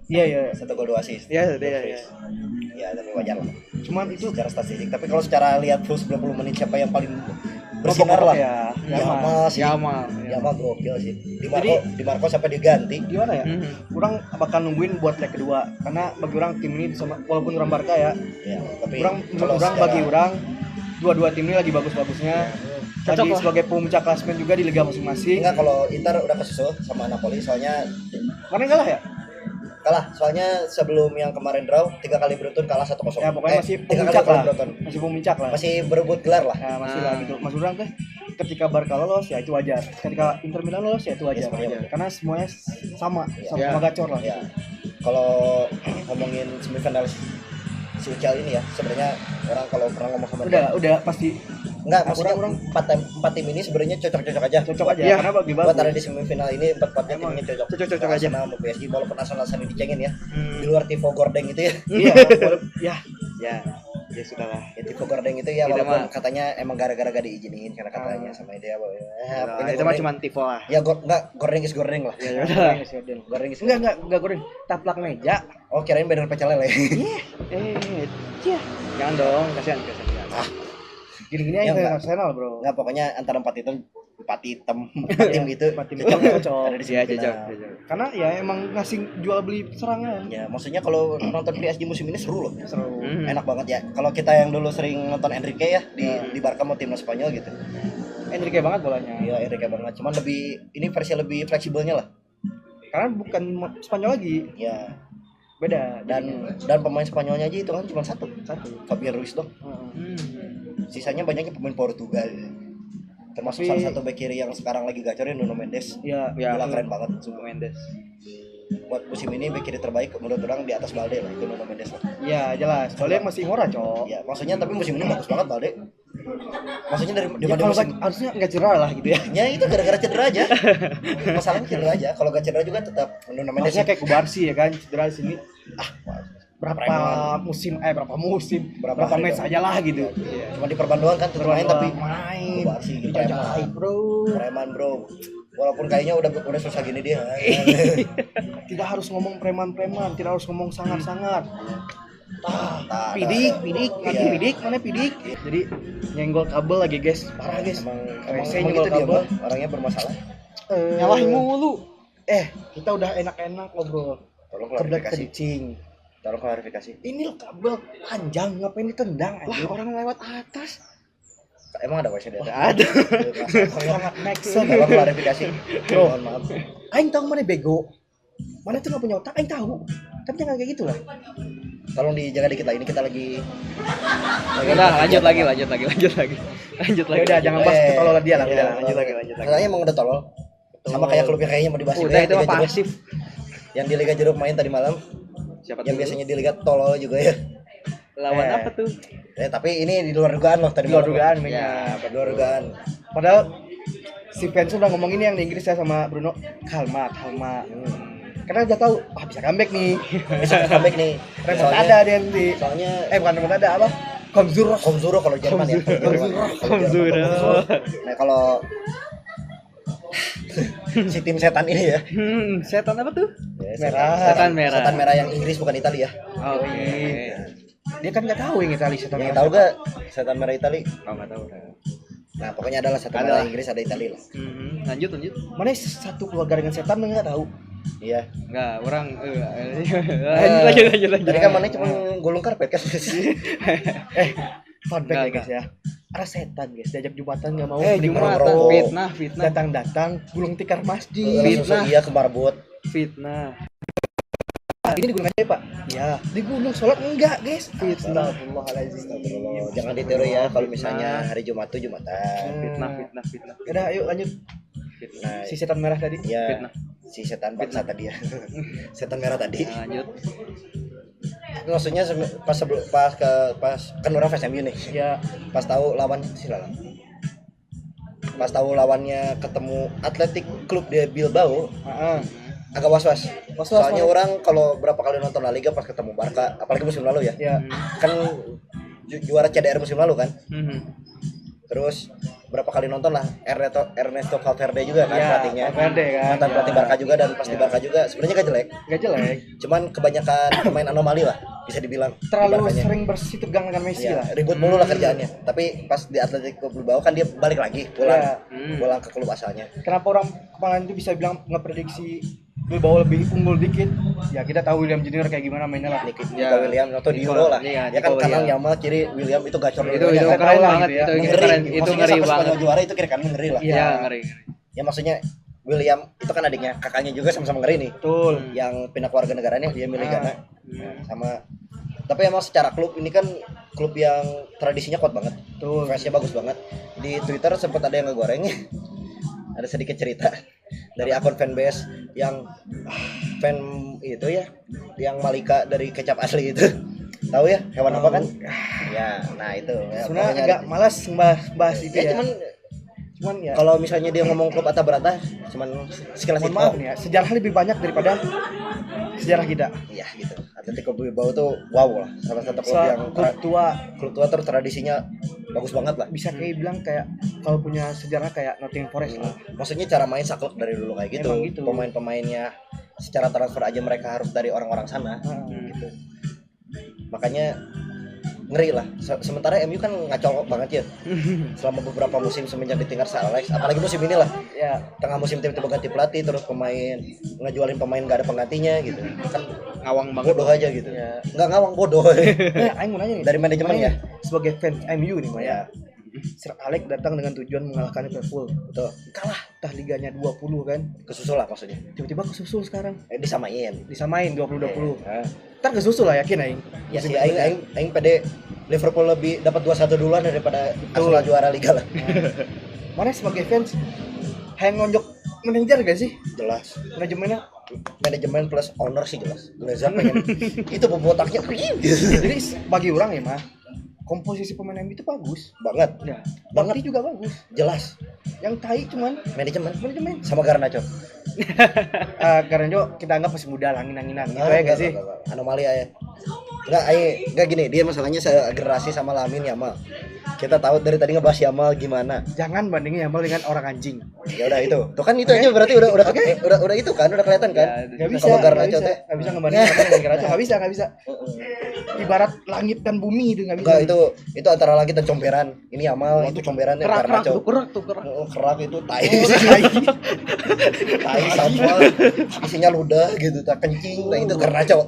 Ya, iya. 1 gol 2 assist. ya, Dumfries. Ya, tapi wajar lah. Cuman itu Secara statistik, tapi kalau secara lihat full 90 menit siapa yang paling bersinar lah. ya. Yamal sih. Yamal. Yamal gokil sih. Di Marco sampai diganti. Gimana ya? Mhm. Orang bakal nungguin buat leg kedua karena bagi orang tim ini sama walaupun orang Barca ya, Ya, tapi orang kalau orang secara- bagi orang dua tim ini lagi bagus-bagusnya. Cocok Lagi lah. sebagai pemuncak klasmen juga di liga masing-masing. enggak, kalau Inter udah kesusul sama Napoli soalnya Mana kalah ya? kalah. Soalnya sebelum yang kemarin draw 3 kali beruntun kalah 1-0. Ya pokoknya masih 3 kali pemuncak lah. beruntun. Masih pemuncak lah. Masih berebut gelar lah. Ya, masih Ah. lah gitu. Maksud orang teh ketika Barca lolos ya itu wajar. Ketika Inter Milan lolos ya itu wajar. semuanya wajar. Karena semuanya sama Ya. gacor lah. Ya. Kalau ngomongin semifinal si Ucal ini ya, sebenarnya orang kalau pernah ngomong sama dia, Udah pasti enggak, maksudnya orang 4 tim ini sebenarnya cocok-cocok aja. cocok aja Iya. karena bagi Buat ada bagus. di semifinal ini 4 tim Emang ini cocok. cocok-cocok aja. Arsenal sama PSG walaupun Arsenal sering dicengin ya. Hmm. Di luar Tivo Gordeng itu ya. Iya, ya. Ya sudahlah. Ya Tivo Gordeng itu ya Itu walaupun mah- katanya emang gara-gara gak diizinin karena katanya sama dia bahwa Nah, itu mah cuma tifo lah. ya enggak Gordeng is Gordeng lah. Ya udah. Gordeng is Enggak goreng. Taplak meja. Oh, kirain banner pecel lele. Ya. Jangan dong, kasihan. Gini-gini Ya, aja enggak. Arsenal, Bro. Enggak, pokoknya antara 4 itu 4 hitam 4 tim itu 4 tim cocok itu cocok. ada di Ya, semifinal. cocok. Karena ya emang ngasih jual beli serangan. Ya, maksudnya kalau nonton PSG musim ini seru loh. Seru. Hmm. Enak banget ya. Kalau kita yang dulu sering nonton Enrique ya di Barca mau timnas Spanyol gitu. Enrique banget bolanya. Iya, Enrique banget. Cuman lebih ini versi lebih fleksibelnya lah. Karena bukan Spanyol lagi, Ya, beda. dan pemain Spanyolnya aja itu kan cuma satu Fabian Ruiz dong. Heeh. Sisanya banyaknya pemain Portugal. Termasuk Tapi- salah satu bek kiri yang sekarang lagi gacorin Nuno Mendes. Ya, Ya, Gila keren banget. Suku Mendes. Buat musim ini bek kiri terbaik menurut orang di atas Balde lah, itu Nuno Mendes lah. ya jelas. Soalnya masih murah, Cok. Ya, maksudnya tapi musim ini bagus banget Balde. Maksudnya dari Ya, dibanding kalau musim harusnya nggak cedera lah gitu ya. ya itu gara-gara cedera aja. Masalahnya cedera aja. Kalau gak cedera juga tetap Nuno Mendes. Harusnya kayak Kubarsi ya kan, cedera di sini berapa Preman. musim, Berapa berapa hari match dong? aja lah gitu. Cuma di perban doang kan tetap main tapi main. Kubarsi gitu. Terjahit, Bro. Preman, Bro. Walaupun kayaknya udah susah gini dia. Tidak harus ngomong preman-preman, tidak harus ngomong sangat-sangat. Nah, Pidik, nanti Iya. pidik, mana pidik? Jadi nyenggol kabel lagi, guys. Parah, guys. Emang WC gitu nyenggol dia kabel. mah, orangnya bermasalah. Nyalahin mulu. Kita udah enak-enak ngobrol. Tolong Kebelet klarifikasi. kencing. Tolong klarifikasi. Ini loh kabel panjang, ngapain ditendang aja? Orang lewat atas. Emang ada WC di atas? Ada. Sangat make sense. Tolong klarifikasi. Bro. Mohon maaf. Aing tahu mana bego. Mana tuh nggak punya otak, Aing tahu. Tapi jangan kayak gitu lah. Tolong dijaga dikit lah, ini kita lagi Udah, lanjut lagi. Lanjut lagi. Ya udah, jangan bahas Eh, ketololan dia lah. iya, Udah, lanjut lagi. Soalnya emang udah tolol. Sama kayak klub yang kayaknya mau dibahas Udah juga ya, itu mah Liga Jeruk. pasif. Yang di Liga Jeruk main tadi malam, Siapa yang tuh? biasanya di Liga tolol juga ya. Lawan apa tuh? Tapi ini di luar dugaan loh tadi Di luar malam. dugaan Ya, mainnya. Di luar dugaan. Padahal si fans udah ngomong ini yang di Inggris ya sama Bruno. Kalma. Karena udah tahu, bisa comeback nih. Bisa comeback nih. Remontada dia nanti. Soalnya Bukan remontada apa? Komzuro. Komzuro kalau Jerman ya. Komzuro. Nah, kalau si tim setan ini ya. Setan apa tuh? Ya, Merah. Setan merah. Setan merah yang Inggris bukan Italia ya. Oke. Dia kan nggak tahu yang Italia setan. Yang tahu gak setan merah Italia? Oh, enggak tahu. Nah, pokoknya adalah setan Ada merah lah. Inggris ada Italia lah. Lanjut. Mana satu keluarga dengan setan nggak tahu. Iya. Enggak, orang lanjut. Tadi kan mana cuma gulung karpet kan. Fun fact ya Nggak, guys ya. Ada setan guys, diajak jumatan nggak mau. beli Jumatan ngerokok. fitnah. Datang-datang gulung tikar masjid. Langsung Fitnah. iya ke marbot. Fitnah. Ini di gunung aja Pak. Iya. Di gunung sholat enggak guys. Fitnah. Astagfirullahaladzim. Astagfirullah. Jangan ditiru ya kalau misalnya hari Jumat tuh Jumatan. Fitnah. Udah ayo lanjut. Nah, Si setan merah tadi. ya Fitnah. si setan bangsa tadi ya. Setan merah tadi. Nah, lanjut. Maksudnya pas kan orang fans MU nih. Ya. Pas tahu lawan silalah. Pas tahu lawannya ketemu Athletic Club de Bilbao, Heeh. agak was-was. Was-was, Soalnya Mas. orang kalau berapa kali nonton La Liga pas ketemu Barca, apalagi musim lalu ya. Ya. Kan juara CDR musim lalu kan. Mhm. Terus berapa kali nonton lah Ernesto Valverde juga kan Ya, pelatihnya. Valverde kan. Mantan pelatih Ya. Barca juga dan pas di Barca juga sebenarnya gak jelek. Gak jelek. Cuman kebanyakan pemain anomali lah bisa dibilang. di Terlalu Barcanya. sering bersih tegang dengan Messi Ya, lah. ribut mulu lah kerjaannya. Tapi pas di Atletico Bilbao kan dia balik lagi pulang Ya. pulang ke klub asalnya. Kenapa orang kemarin itu bisa bilang ngeprediksi Bilbao lebih unggul dikit? Ya kita tahu William Junior kayak gimana mainnya lah. Nico Ya. Williams atau di Nico- Euro lah. iya, Ya kan Nico kanan Williams. Yamal, kiri William itu gacor Itu dua-duanya. keren tahu lah banget gitu ya. itu ngeri. keren, itu Maksudnya ngeri sampai banget. Spanyol juara itu kiri kanan ngeri lah. Iya, Ya. ngeri. Ya maksudnya William itu kan adiknya, kakaknya juga sama-sama ngeri nih. Betul. Yang pindah keluarga negaranya dia milih Ah. Ghana. Nah, sama tapi emang secara klub ini kan klub yang tradisinya kuat banget. Betul. Fansnya bagus banget. Di Twitter sempat ada yang ngegoreng. Ada sedikit cerita dari akun fanbase yang fan itu ya, yang Malika dari kecap asli itu. Tahu ya hewan apa kan? Ya, nah itu. Ya, Sebenarnya pokoknya agak malas bahas itu ya, ya. cuman ya. kalau misalnya dia ngomong klub Atta Berata cuman sekilas Mohon itu. maaf nih ya, sejarah lebih banyak daripada sejarah kita. Iya gitu. Atletico Bilbao tuh wow lah, salah satu klub yang Klub tua terus tradisinya bagus banget lah. bisa kayak bilang kayak kalau punya sejarah kayak Nottingham Forest lah. Maksudnya cara main saklek dari dulu kayak gitu. Emang gitu. Pemain-pemainnya secara transfer aja mereka harus dari orang-orang sana gitu. Makanya ngeri lah. Sementara MU kan ngaco banget ya. Selama beberapa musim semenjak ditinggal Sir Alex, apalagi musim ini lah. Ya, Tengah musim tiba-tiba ganti pelatih terus pemain ngejualin pemain gak ada penggantinya gitu. Kan Ngawang banget. bodoh aja gitu. Ya. Nggak ngawang bodoh. nah, aing mau nanya nih. Dari manajemen ya? Sebagai fans MU nih, Maya. Ya, Sir Alex datang dengan tujuan mengalahkan Liverpool. betul. Kalah tah liganya 20 kan. Kesusul lah maksudnya. Tiba-tiba kesusul sekarang. Disamain. Disamain 20-20. Nah, Ntar kesusul lah yakin aing. ya Musim sih aing pede Liverpool lebih dapat 2-1 duluan daripada Arsenal juara liga lah. Mana sebagai fans hayang ngonjok manajer gak sih? Jelas. Manajemennya. Manajemen plus owner sih jelas. Glazer pengen itu bobotaknya Jadi bagi orang ya mah komposisi pemain MU itu bagus. banget. Ya, Banget. Banget juga bagus. Jelas. Yang tai cuman Manajemen sama Garnacho. karena kita anggap masih muda angin-anginan gitu ya gak sih? Anomali ya. Enggak gini, dia masalahnya generasi sama Lamin Yamal. Kita tahu dari tadi ngebahas Yamal gimana. Jangan bandingin Yamal dengan orang anjing. Ya udah itu. Tuh kan itu aja berarti udah itu kan, udah kelihatan kan? Gak bisa, Sama gak Garnacho bisa, teh. gak bisa ngebandingin Yamal dengan Garnacho, gak bisa. Ibarat langit dan bumi itu gak bisa. Enggak itu antara lagi dan comberan. Ini Yamal, itu comberannya Garnacho. kerak tuh. Kerak itu tai. Tai sampah. Isinya ludah gitu, tak kencing, nah itu Garnacho.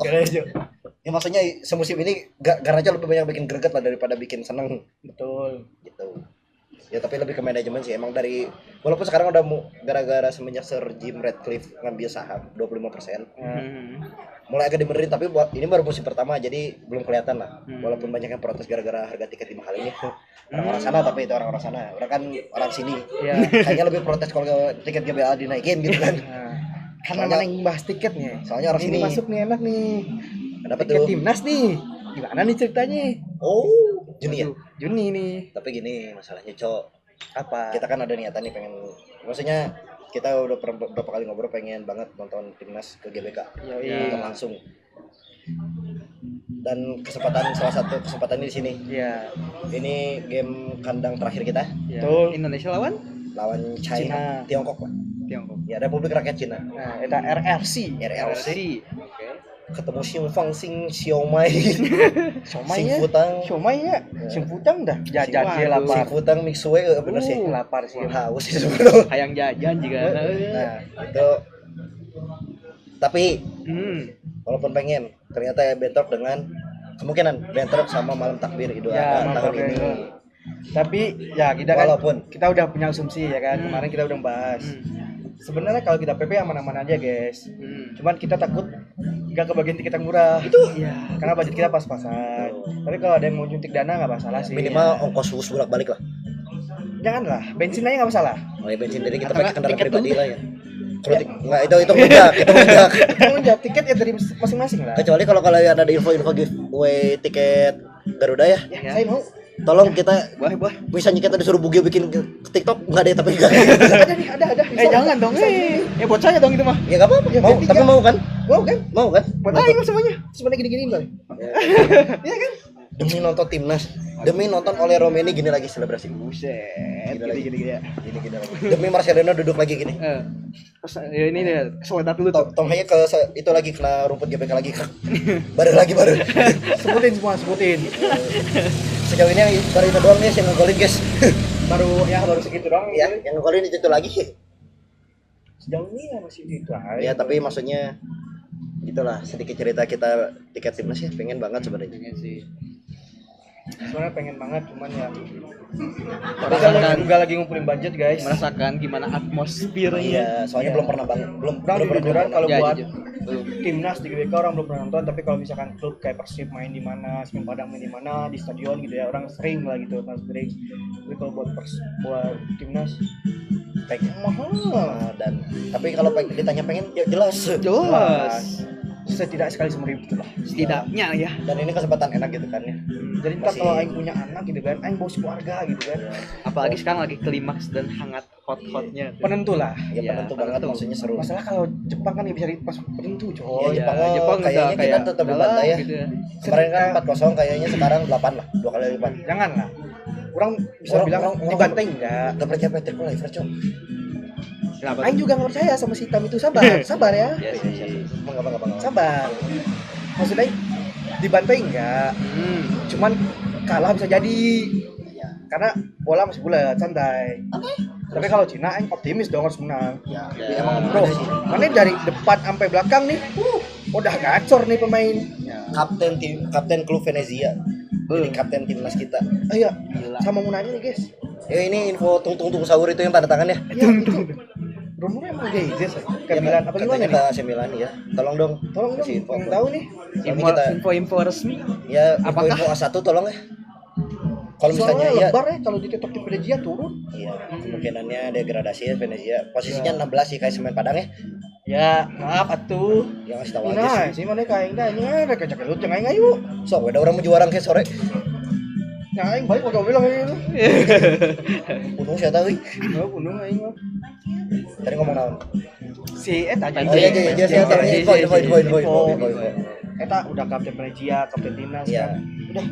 Ya maksudnya semusim ini Garnacho lebih banyak bikin greget lah daripada bikin seneng Betul. gitu. Ya tapi lebih ke manajemen sih emang walaupun sekarang udah gara-gara semenjak Sir Jim Ratcliffe ngambil saham 25%. Mulai agak dibenerin tapi ini baru musim pertama jadi belum kelihatan lah. Walaupun banyak yang protes gara-gara harga tiket dimahalin itu. Orang-orang sana tapi itu orang-orang sana. Orang kan orang sini. Iya. Kayaknya lebih protes kalau tiket GBA dinaikin gitu kan. Nah, karena Soalnya- mana yang bahas tiketnya? soalnya orang ini sini. masuk nih enak nih. Kenapa Tiket tuh? timnas nih. Gimana nih ceritanya? Oh, Juni ya. Aduh, Juni nih. Tapi gini masalahnya, Cok. Apa? Kita kan ada niatan nih pengen maksudnya kita udah berapa kali ngobrol pengen banget nonton timnas ke GBK. Yoi. Nonton langsung. Dan salah satu kesempatan di sini. Iya. Ini game kandang terakhir kita Ya. Betul. Indonesia lawan lawan China. Cina. Tiongkok, Pak. Tiongkok. Ya, Republik Rakyat Cina. Nah, eta RRC. RRC Oke. ketemu Xing Fang Xing Xiaomai. Somai Sing ya. Futang. Somai ya. Sing Futang dah. Jajan Waduh. dia lapar. Sing Futang Mixue bener sih. Lapar sih. Haus sih sebenarnya. Hayang jajan juga. Nah, itu tapi walaupun pengen ternyata ya bentrok dengan kemungkinan bentrok sama malam takbir Idul Ya, Adha malam tahun takbir ini. Idul. Tapi ya kita kan Walaupun kita udah punya asumsi ya kan. Kemarin kita udah bahas. sebenarnya kalau kita PP aman-aman aja guys. Hmm. Cuman kita takut gak kebagian tiket yang murah. Iya. Karena budget kita pas-pasan. Tapi kalau ada yang mau nyuntik dana nggak masalah sih. Minimal ongkos bus bolak-balik lah. Janganlah, bensin aja nggak masalah. Oh ya bensin dari kita Karena pakai kendaraan tiket pribadi dulu. lah ya. Kalau enggak itu ngelunjak, itu ngelunjak. Tanggung jawab tiket ya dari masing-masing lah. Kecuali kalau kalian ada info-info giveaway tiket Garuda ya, Ya, saya mau. tolong kita Boleh. misalnya kita disuruh Bugio bikin ke TikTok enggak ada tapi enggak. Ada nih, ada. Jangan dong. Buat saya dong itu mah. Ya enggak apa-apa. Ya, Mau, bertiga. tapi mau kan? Wow kan? Mau kan? Buat aing semuanya. Semuanya gini-giniin kali. Iya kan? Demi nonton timnas, demi nonton oleh Romeni gini lagi selebrasi. Buset. Gini lagi. Gini ya. Gini lagi. Demi Marcelino duduk lagi gini. Terus ya ini deh, keselentat dulu tuh. Tom Hayek itu lagi kena rumput GBK lagi. baru. Sebutin. Sejauh ini baru itu doang nih yang ngegolin guys. Baru segitu doang. Ya, yang ngegolin itu lagi. Sejauh ini ya masih itu aja. Ya tapi maksudnya itulah sedikit cerita kita tiket timnas ya pengen banget sebenarnya. sih. Sebenarnya pengen banget cuman ya. Tapi Merasakan- kalau juga lagi ngumpulin budget guys. Merasakan gimana atmosfernya. Iya, soalnya Iya. belum pernah banget, belum Orang jujuran kalau Ya, buat jujur. Belum. timnas di GBK orang belum pernah nonton, tapi kalau misalkan klub kayak Persib main di mana, Semen Padang main di mana, di stadion gitu ya, orang sering lah gitu, sering. Tapi kalau buat timnas pengen mahal. dan tapi kalau ditanya pengen ya jelas. Jelas. Setidak sekali seumur hidup lah. Setidaknya ya. Dan ini kesempatan enak gitu kan ya. Jadi ntar Masih- kalau aing punya anak gitu kan, aing bawa keluarga gitu kan. Apalagi sekarang lagi klimaks dan hangat hot-hotnya. Penentu lah. Ya, Iya, penentu banget penentu. maksudnya seru. Masalah kalau Jepang kan nggak bisa pas penentu Iya, coy. Oh, Jepang, ya, Jepang kayaknya udah kita kayak tetap udah dibantai lah, ya. gitu ya. Kemarin kan 4-0 kayaknya sekarang 8 lah, 2 kali lipat. Jangan lah. Orang bisa Orang- bilang orang- dibantai enggak. Enggak percaya Patrick Kluivert, Cok. Kenapa? Aing juga nggak percaya sama si hitam itu, sabar ya. Ya sih. Enggak. Sabar. Maksudnya dibantai enggak, cuman kalah bisa jadi. Karena bola masih bulat, santai. Tapi kalau Cina, aing optimis dong harus menang. Ya, Ya, emang Bro, ada sih. mana dari depan sampai belakang nih, udah gacor nih pemain. Kapten klub Venezia. Jadi kapten timnas kita. Ayo, Gila. sama mau nanya nih guys. Ya ini info tung sahur itu yang tanda tangan ya. Ya, itu. Rumornya emang Gaze ke Milan apa gimana Katanya nih? ke AC Milan ya. Tolong dong. Tolong dong, kasih info. yang tahu nih. Soalnya kita- Info resmi. Ya, Apakah- info A1 tolong ya. Kalau misalnya Soalnya ya lebar ya kalau di TikTok di Venezia turun. iya, kemungkinannya degradasi ya Venezia. Posisinya 16 sih kayak Semen Padang ya. Ya, maaf atuh. Yang ngasih tahu aja Nah, sih. sih mana kayak nya rek cek lu cengai ngayu. Sok ada orang menjuarang kayak sore. Nah, aing balik udah bilang kayak gitu. Untung saya tahu. Oh, bunuh aing mah. Tadi ngomong naon? Si eta Anjing. Oh iya iya saya tahu info. Eta udah kapten Venezia, kapten timnas Iya. kan. Udah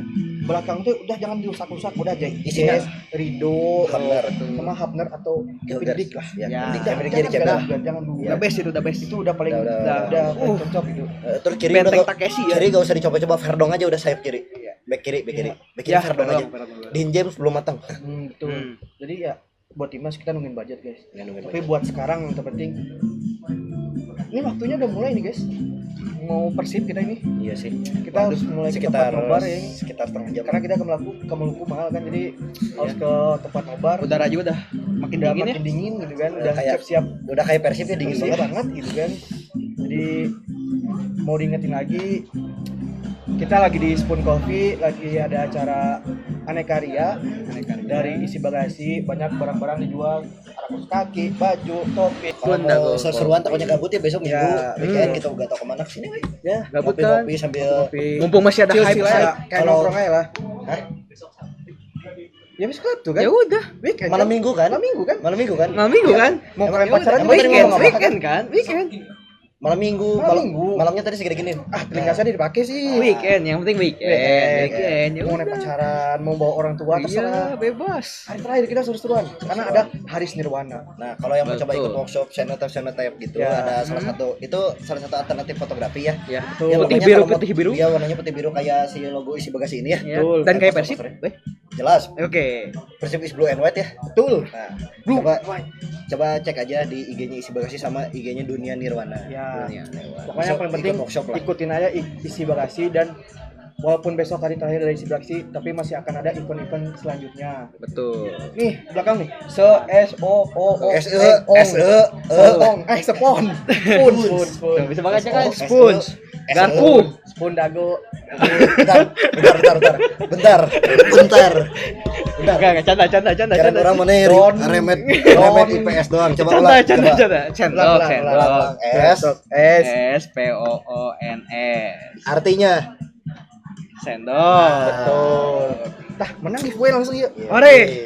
belakang tuh udah jangan dirusak-rusak, udah aja Isinya Rido, Hapner. sama Hapner atau Gilbert. Kevin Dick lah. Ya, Ya. Kevin Dick jadi champion. Jangan dulu. Udah best itu, udah best. Itu udah paling Udah. paling cocok gitu. Terus kiri Benteng udah Takeshi ya. kiri gak usah dicoba-coba, Verdong aja udah sayap kiri. Back kiri. Back kiri Verdong aja. Dean James belum matang. Betul. Hmm. Jadi ya buat timnas kita nungguin budget guys. Nggak nungguin Tapi budget. buat sekarang yang terpenting ini waktunya udah mulai nih guys. Mau Persib kita ini. Iya sih. Kita harus mulai ke sekitar tempat nobar ya. sekitar setengah jam. Karena kita ke Maluku mahal kan, jadi harus ke tempat nobar. Udara juga udah makin Udah dingin ya. makin dingin gitu kan, udah Kayak- siap-siap Udah kayak Persib ya dingin bersih banget. banget gitu kan. Jadi mau diingetin lagi, kita lagi di Spoon Coffee, lagi ada acara aneka ria dari isi bagasi, banyak barang-barang dijual, alas kaki, baju, topi. Kalau Bener, mau Bro. seru-seruan takutnya gabut ya besok minggu Ya. weekend kita gak tau kemana kesini we. Ya, Gabut kan. Ngopi sambil Mumpung masih ada hype. ya, kayak Kalau- nongkrong aja lah. Hah? Ya besok tuh kan. Ya udah. Weekend. Malam minggu kan? Malam minggu kan. Malam minggu kan? Malam minggu kan? Mau Emang- kalian pacaran emang juga tadi Weekend, ngomong apa? weekend kan? Weekend. Malam minggu, Malam minggu. malamnya tadi segede gini. Ah, telinga saya dipakai sih. Weekend, yang penting weekend. Weekend. Ya Mau naik udah. pacaran, mau bawa orang tua terserah. Iya, bebas. Hari terakhir kita seru-seruan karena ada Haris Nirwana. Nah, kalau yang mau coba Betul. ikut workshop Xenotype gitu, Ya. ada salah satu alternatif fotografi ya. Ya. Betul. Yang Putih warnanya biru, kalau mau- putih biru. Iya, warnanya putih biru kayak si logo isi bagasi ini ya. Ya. Betul. Dan kayak Apa Persib. sponsornya? Weh. Jelas. Oke. Persib is blue and white ya. Betul. Nah, Blue, coba white. coba cek aja di IG-nya isi bagasi sama IG-nya Dunia Nirwana. Ya. Dunia. Pokoknya yang paling penting ikut workshop lah. ikutin aja isi bagasi dan walaupun besok hari terakhir dari si Braksi, tapi masih akan ada event-event selanjutnya. Betul. Nih belakang nih, S O O O Sepon. Spoon. Bisa baca kan? SO. Spoons. Garpu. Spoon dago. Bentar. Enggak, canda. Kira orang mana ya? Don. Remet IPS doang. Coba Canda. ulang. Sendok. S. SPOONS. Artinya Sendok. Betul. Tah, menang giveaway langsung yuk. Mari.